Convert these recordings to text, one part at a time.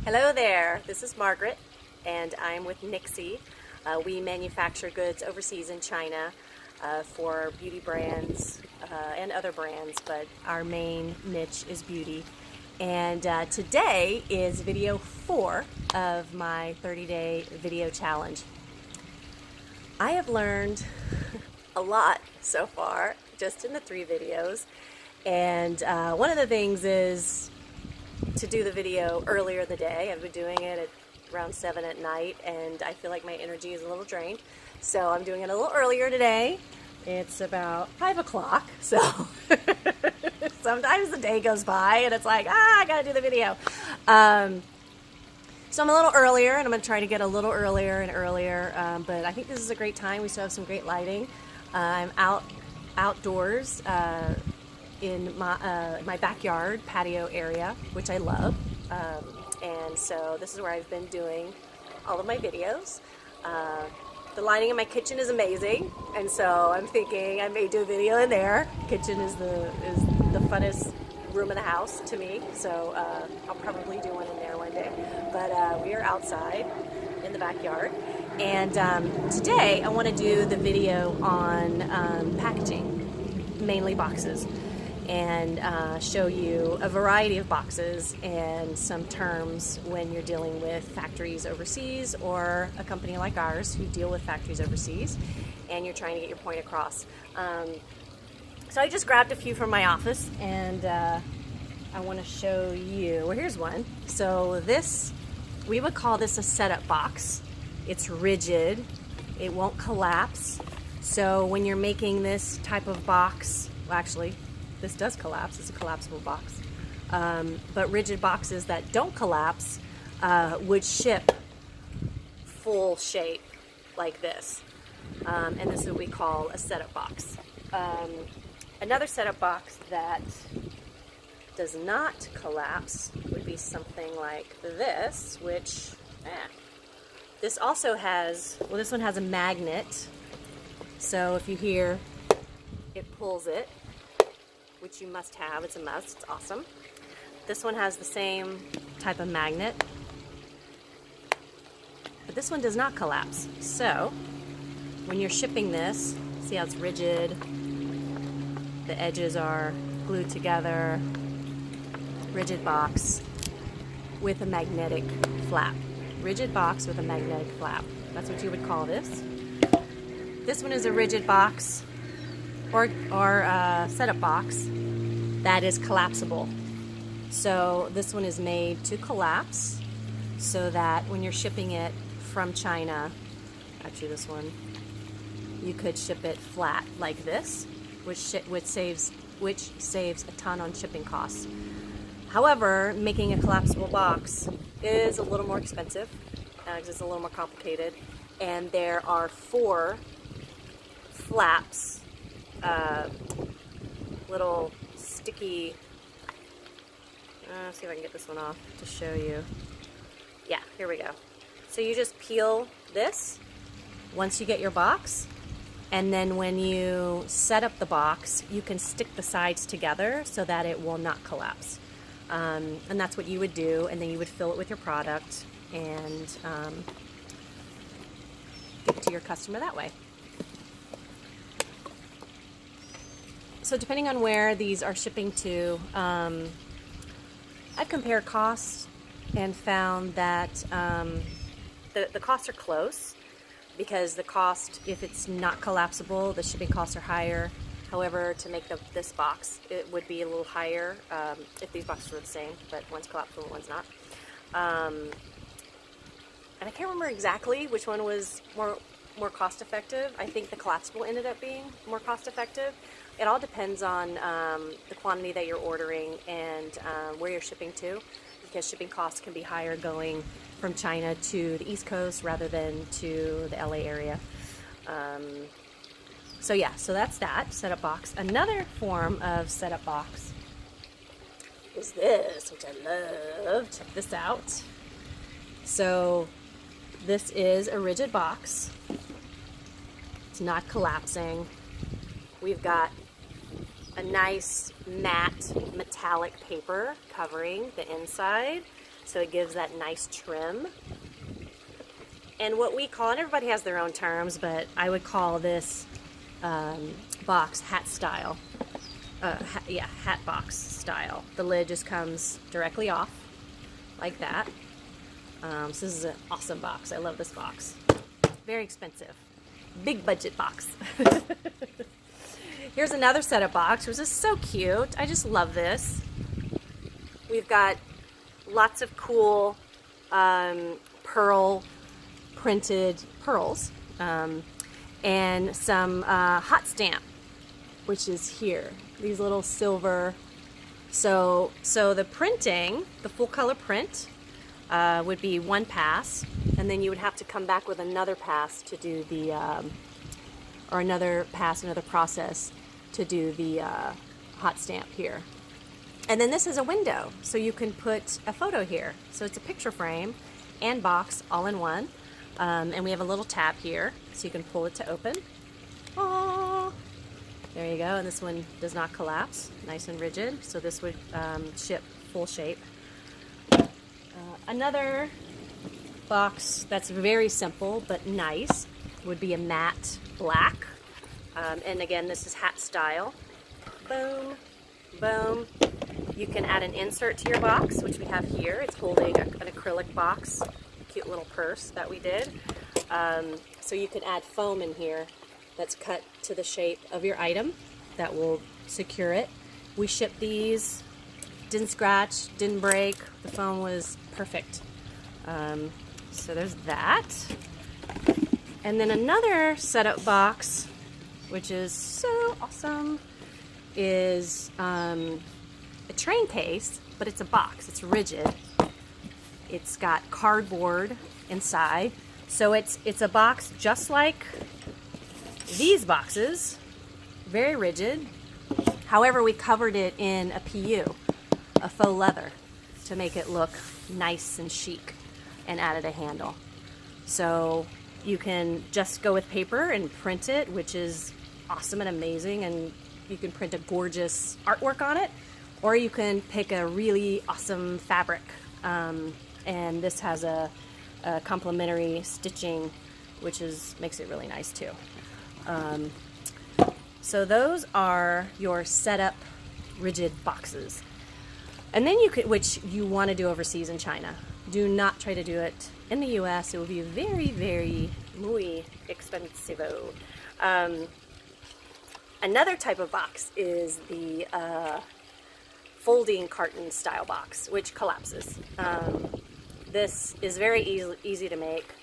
Hello there, this is Margaret and I'm with Nixie. We manufacture goods overseas in China for beauty brands and other brands, but our main niche is beauty. And today is video 4 of my 30-day video challenge. I have learned a lot so far just in the 3 videos, and one of the things is to do the video earlier in the day. I've been doing it at around 7 at night and I feel like my energy is a little drained, so I'm doing it a little earlier today. It's about 5 o'clock, so sometimes the day goes by and it's like, I gotta do the video. So I'm a little earlier, and I'm going to try to get a little earlier and earlier, but I think this is a great time. We still have some great lighting. I'm outdoors in my backyard patio area, which I love, and so this is where I've been doing all of my videos. The lighting in my kitchen is amazing, and so I'm thinking I may do a video in there. Kitchen is the funnest room in the house to me, so I'll probably do one in there one day. But we are outside in the backyard, and today I want to do the video on packaging, mainly boxes, and show you a variety of boxes and some terms when you're dealing with factories overseas or a company like ours who deal with factories overseas and you're trying to get your point across. So I just grabbed a few from my office, and I want to show you. Well, here's one. So this, we would call this a setup box. It's rigid. It won't collapse. So when you're making this type of box, well, actually, this does collapse. It's a collapsible box. But rigid boxes that don't collapse would ship full shape like this. And this is what we call a setup box. Another setup box that does not collapse would be something like this, which, this also has, well, this one has a magnet. So if you hear, it pulls it, which you must have. It's a must. It's awesome. This one has the same type of magnet, but this one does not collapse. So when you're shipping this, see how it's rigid? The edges are glued together. Rigid box with a magnetic flap. Rigid box with a magnetic flap. That's what you would call this. This one is a rigid box or setup box that is collapsible. So this one is made to collapse so that when you're shipping it from China, actually this one, you could ship it flat like this, which saves a ton on shipping costs. However, making a collapsible box is a little more expensive because it's a little more complicated, and there are 4 flaps, little sticky, let's see if I can get this one off to show you. Yeah, here we go. So you just peel this once you get your box, and then when you set up the box, you can stick the sides together so that it will not collapse. And that's what you would do, and then you would fill it with your product and give it to your customer that way. So depending on where these are shipping to, I've compared costs and found that the costs are close, because the cost, if it's not collapsible, the shipping costs are higher. However, to make this box, it would be a little higher if these boxes were the same, but one's collapsible, one's not. And I can't remember exactly which one was more cost effective. I think the collapsible ended up being more cost effective. It all depends on the quantity that you're ordering and where you're shipping to, because shipping costs can be higher going from China to the East Coast rather than to the LA area. So yeah, so that's that setup box. Another form of setup box is this, which I love. Check this out. So this is a rigid box. It's not collapsing. We've got a nice matte metallic paper covering the inside. so it gives that nice trim. And what we call, and everybody has their own terms, but I would call this box hat style. Hat box style. The lid just comes directly off like that. So this is an awesome box. I love this box. Very expensive. Big budget box. Here's another setup box, which is so cute. I just love this. We've got lots of cool pearl printed pearls and some hot stamp, which is here. These little silver. So the printing, the full color print, would be one pass, and then you would have to come back with another pass to do the, or another process to do the hot stamp here. And then this is a window, so you can put a photo here. So it's a picture frame and box all in one. And we have a little tab here, so you can pull it to open. Aww. There you go, and this one does not collapse, nice and rigid, so this would ship full shape. Another box that's very simple but nice would be a matte black. And again, this is hat style. Boom, boom. You can add an insert to your box, which we have here. It's holding an acrylic box, cute little purse that we did. So you can add foam in here that's cut to the shape of your item that will secure it. We shipped these, didn't scratch, didn't break. The foam was perfect. So there's that. And then another setup box, which is so awesome, is a train case, but it's a box. It's rigid. It's got cardboard inside. So it's a box just like these boxes, very rigid. However, we covered it in a PU, a faux leather, to make it look nice and chic, and added a handle. So you can just go with paper and print it, which is awesome and amazing, and you can print a gorgeous artwork on it, or you can pick a really awesome fabric. And this has a complementary stitching, which makes it really nice too. So those are your setup rigid boxes. And then you could, which you want to do overseas in China. Do not try to do it in the US. It will be very, very muy expensivo. Another type of box is the folding carton style box, which collapses. This is very easy to make.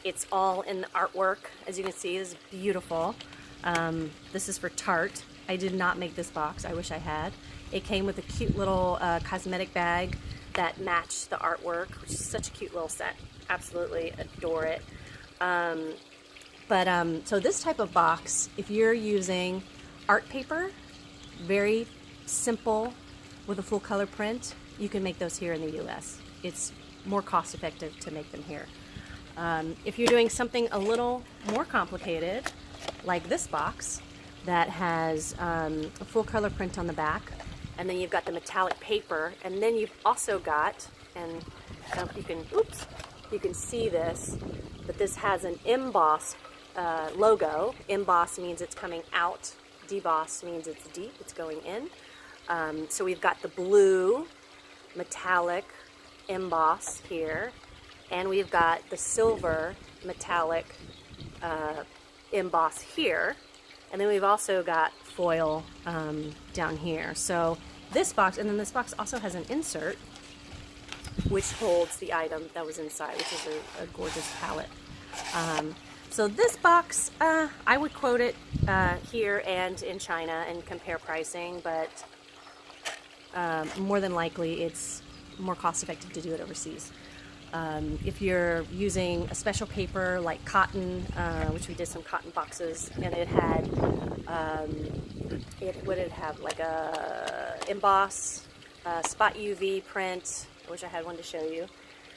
It's all in the artwork. As you can see, it's beautiful. This is for Tarte. I did not make this box. I wish I had. It came with a cute little cosmetic bag that matched the artwork, which is such a cute little set. Absolutely adore it. So this type of box, if you're using art paper, very simple with a full color print, you can make those here in the US. It's more cost effective to make them here. If you're doing something a little more complicated, like this box that has a full color print on the back, and then you've got the metallic paper, and then you've also got, and I don't know if you can, you can see this, but this has an emboss logo. Emboss means it's coming out. Deboss means it's deep, it's going in. So we've got the blue metallic emboss here, and we've got the silver metallic emboss here, and then we've also got foil down here. So this box, and then this box also has an insert which holds the item that was inside, which is a gorgeous palette. So this box, I would quote it here and in China and compare pricing, but more than likely it's more cost effective to do it overseas. If you're using a special paper like cotton, which we did some cotton boxes, and it had, what did it have, like a emboss, spot UV print. I wish I had one to show you,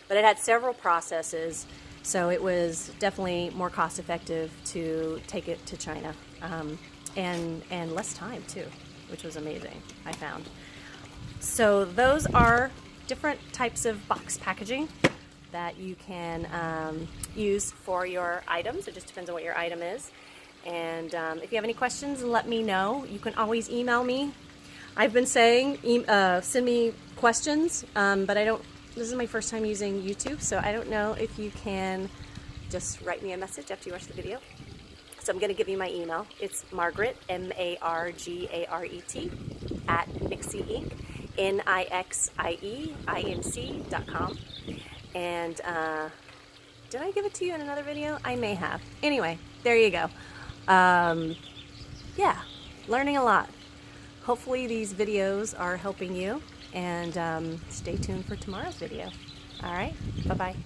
but it had several processes, so it was definitely more cost effective to take it to China, and less time too, which was amazing, I found. So those are different types of box packaging that you can use for your items. It just depends on what your item is. And if you have any questions, let me know. You can always email me. I've been saying send me questions, but I don't. This is my first time using YouTube, so I don't know if you can just write me a message after you watch the video. So I'm going to give you my email. It's Margaret, MARGARET, at Nixie Inc., NIXIEINC.com. And did I give it to you in another video? I may have. Anyway, there you go. Yeah, learning a lot. Hopefully these videos are helping you, and stay tuned for tomorrow's video. All right, bye-bye.